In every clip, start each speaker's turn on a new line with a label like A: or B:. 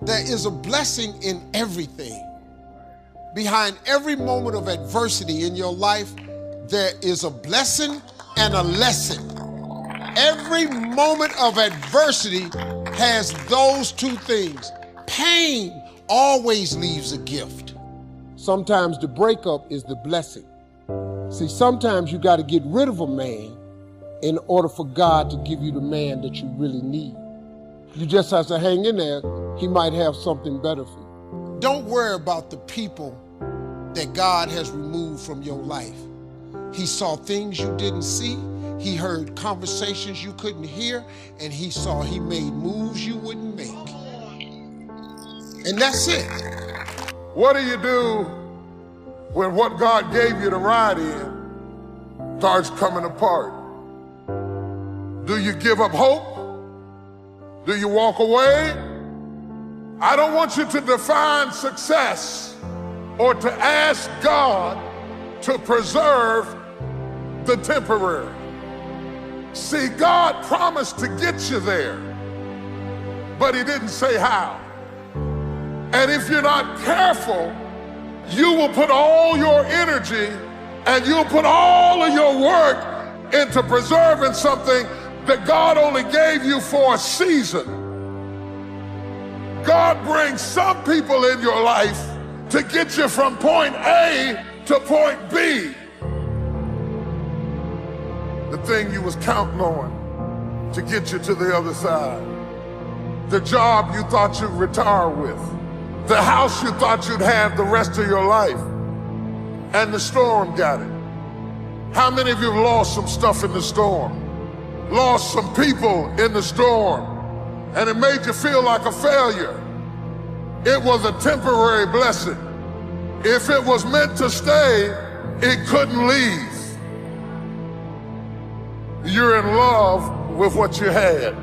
A: There is a blessing in everything. Behind every moment of adversity in your life, there is a blessing and a lesson. Every moment of adversity has those two things. Pain always leaves a gift. Sometimes the breakup is the blessing. See, sometimes you got to get rid of a man in order for God to give you the man that you really need. You just have to hang in there. He might have something better for you. Don't worry about the people that God has removed from your life. He saw things you didn't see. He heard conversations you couldn't hear, and he made moves you wouldn't make. And that's it.
B: What do you do when what God gave you to ride in starts coming apart? Do you give up hope? Do you walk away? I don't want you to define success or to ask God to preserve the temporary. See, God promised to get you there, but he didn't say how. And if you're not careful, you will put all your energy and you'll put all of your work into preserving something that God only gave you for a season. God brings some people in your life to get you from point A to point B. The thing you was counting on to get you to the other side. The job you thought you'd retire with. The house you thought you'd have the rest of your life. And the storm got it. How many of you have lost some stuff in the storm? Lost some people in the storm, and it made you feel like a failure. It was a temporary blessing. If it was meant to stay, it couldn't leave. You're in love with what you had.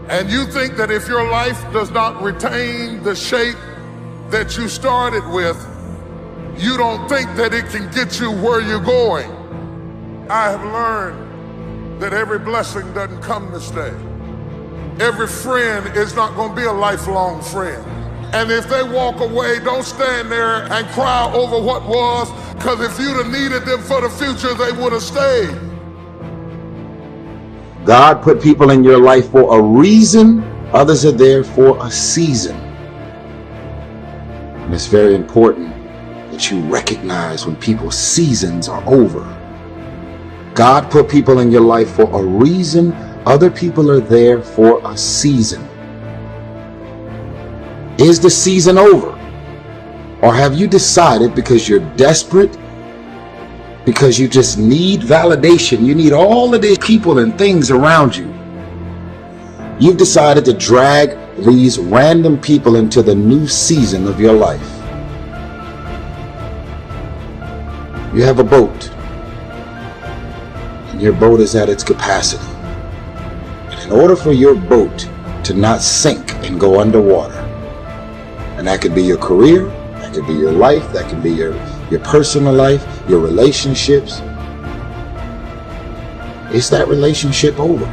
B: And you think that if your life does not retain the shape that you started with, you don't think that it can get you where you're going. I have learned that every blessing doesn't come to stay. Every friend is not going to be a lifelong friend. And if they walk away, don't stand there and cry over what was, because if you'd have needed them for the future, they would have stayed.
C: God put people in your life for a reason. Others are there for a season. And it's very important that you recognize when people's seasons are over. God put people in your life for a reason. Other people are there for a season. Is the season over? Or have you decided, because you're desperate, because you just need validation, you need all of these people and things around you, you've decided to drag these random people into the new season of your life? You have a boat. Your boat is at its capacity. And in order for your boat to not sink and go underwater, and that could be your career, that could be your life, that could be your personal life, your relationships, is that relationship over?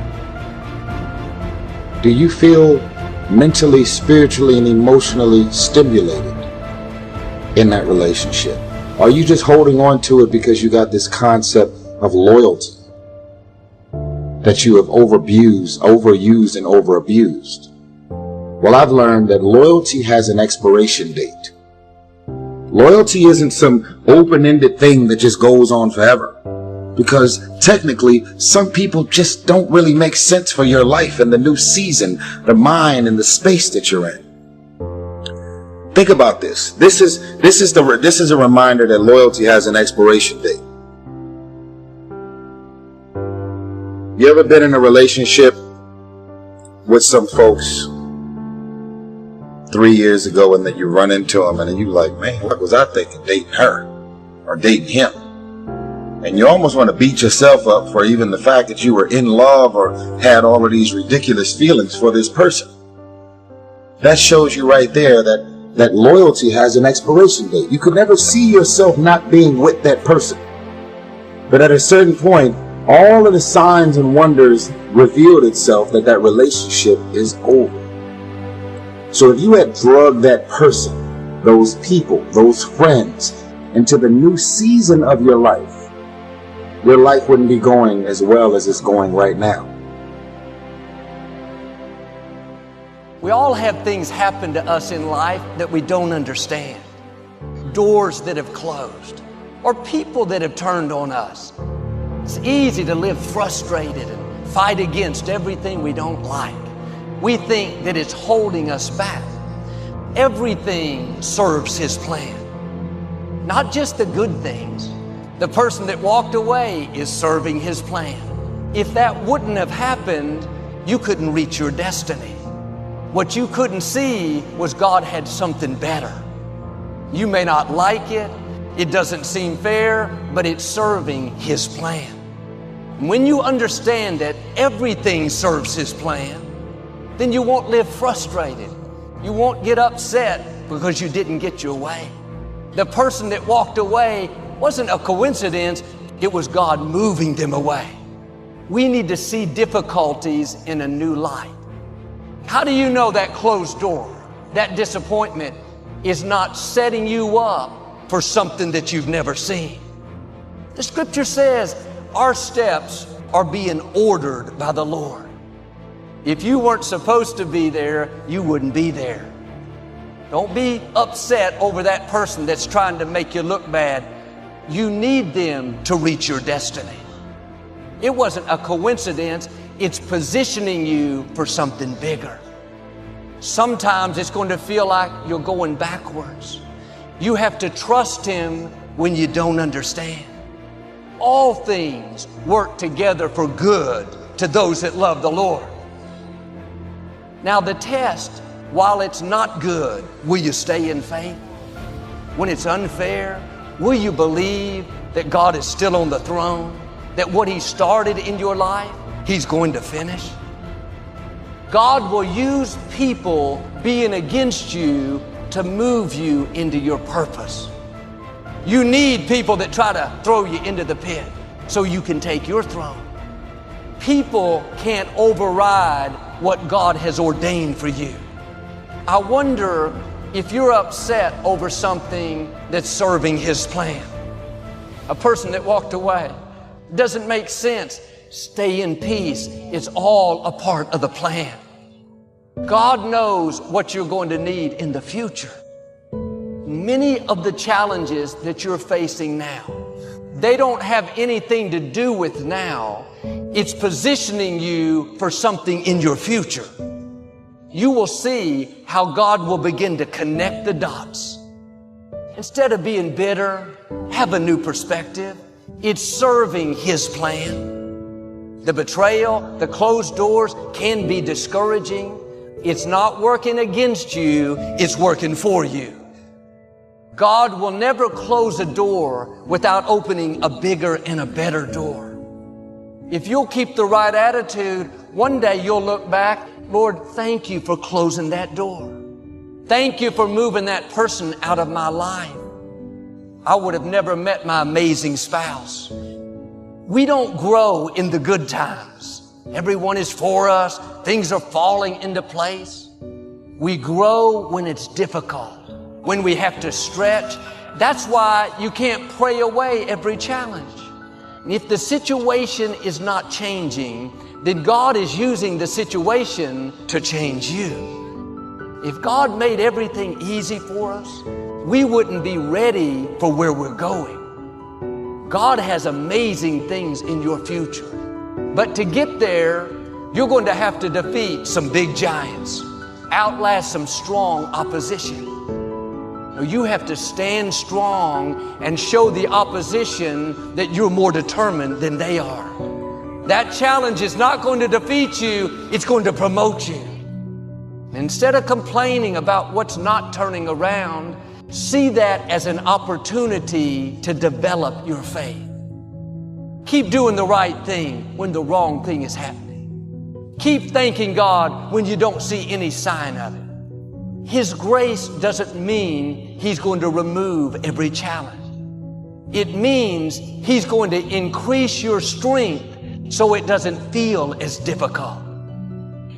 C: Do you feel mentally, spiritually, and emotionally stimulated in that relationship? Are you just holding on to it because you got this concept of loyalty that you have overused and overabused? Well, I've learned that loyalty has an expiration date. Loyalty isn't some open-ended thing that just goes on forever. Because technically, some people just don't really make sense for your life and the new season, the mind and the space that you're in. Think about this. This is a reminder that loyalty has an expiration date. You ever been in a relationship with some folks 3 years ago, and then you run into them and you like, man, what was I thinking, dating her or dating him? And you almost want to beat yourself up for even the fact that you were in love or had all of these ridiculous feelings for this person. That shows you right there that loyalty has an expiration date. You could never see yourself not being with that person. But at a certain point, all of the signs and wonders revealed itself that relationship is over. So if you had drugged that person, those people, those friends, into the new season of your life wouldn't be going as well as it's going right now.
D: We all have things happen to us in life that we don't understand. Doors that have closed, or people that have turned on us. It's easy to live frustrated and fight against everything we don't like. We think that it's holding us back. Everything serves His plan. Not just the good things. The person that walked away is serving His plan. If that wouldn't have happened, you couldn't reach your destiny. What you couldn't see was God had something better. You may not like it, it doesn't seem fair, but it's serving His plan. When you understand that everything serves His plan, then you won't live frustrated. You won't get upset because you didn't get your way. The person that walked away wasn't a coincidence, it was God moving them away. We need to see difficulties in a new light. How do you know that closed door, that disappointment, is not setting you up for something that you've never seen? The scripture says our steps are being ordered by the Lord. If you weren't supposed to be there, you wouldn't be there. Don't be upset over that person that's trying to make you look bad. You need them to reach your destiny. It wasn't a coincidence. It's positioning you for something bigger. Sometimes it's going to feel like you're going backwards. You have to trust Him when you don't understand. All things work together for good to those that love the Lord. Now the test, while it's not good, will you stay in faith? When it's unfair, will you believe that God is still on the throne? That what He started in your life, He's going to finish? God will use people being against you to move you into your purpose. You need people that try to throw you into the pit so you can take your throne. People can't override what God has ordained for you. I wonder if you're upset over something that's serving His plan. A person that walked away doesn't make sense. Stay in peace. It's all a part of the plan. God knows what you're going to need in the future. Many of the challenges that you're facing now, they don't have anything to do with now. It's positioning you for something in your future. You will see how God will begin to connect the dots. Instead of being bitter, have a new perspective. It's serving His plan. The betrayal, the closed doors can be discouraging. It's not working against you, it's working for you. God will never close a door without opening a bigger and a better door. If you'll keep the right attitude, one day you'll look back, Lord, thank you for closing that door. Thank you for moving that person out of my life. I would have never met my amazing spouse. We don't grow in the good times. Everyone is for us. Things are falling into place. We grow when it's difficult, when we have to stretch. That's why you can't pray away every challenge. If the situation is not changing, then God is using the situation to change you. If God made everything easy for us, we wouldn't be ready for where we're going. God has amazing things in your future. But to get there, you're going to have to defeat some big giants, outlast some strong opposition. You have to stand strong and show the opposition that you're more determined than they are. That challenge is not going to defeat you, it's going to promote you. Instead of complaining about what's not turning around, see that as an opportunity to develop your faith. Keep doing the right thing when the wrong thing is happening. Keep thanking God when you don't see any sign of it. His grace doesn't mean He's going to remove every challenge. It means He's going to increase your strength so it doesn't feel as difficult.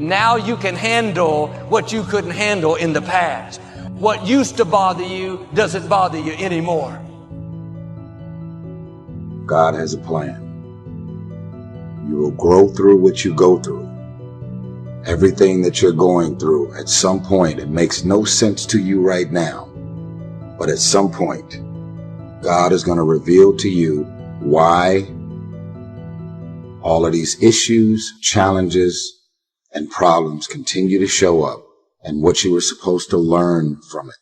D: Now you can handle what you couldn't handle in the past. What used to bother you doesn't bother you anymore.
C: God has a plan. You will grow through what you go through. Everything that you're going through, at some point, it makes no sense to you right now. But at some point, God is going to reveal to you why all of these issues, challenges, and problems continue to show up and what you were supposed to learn from it.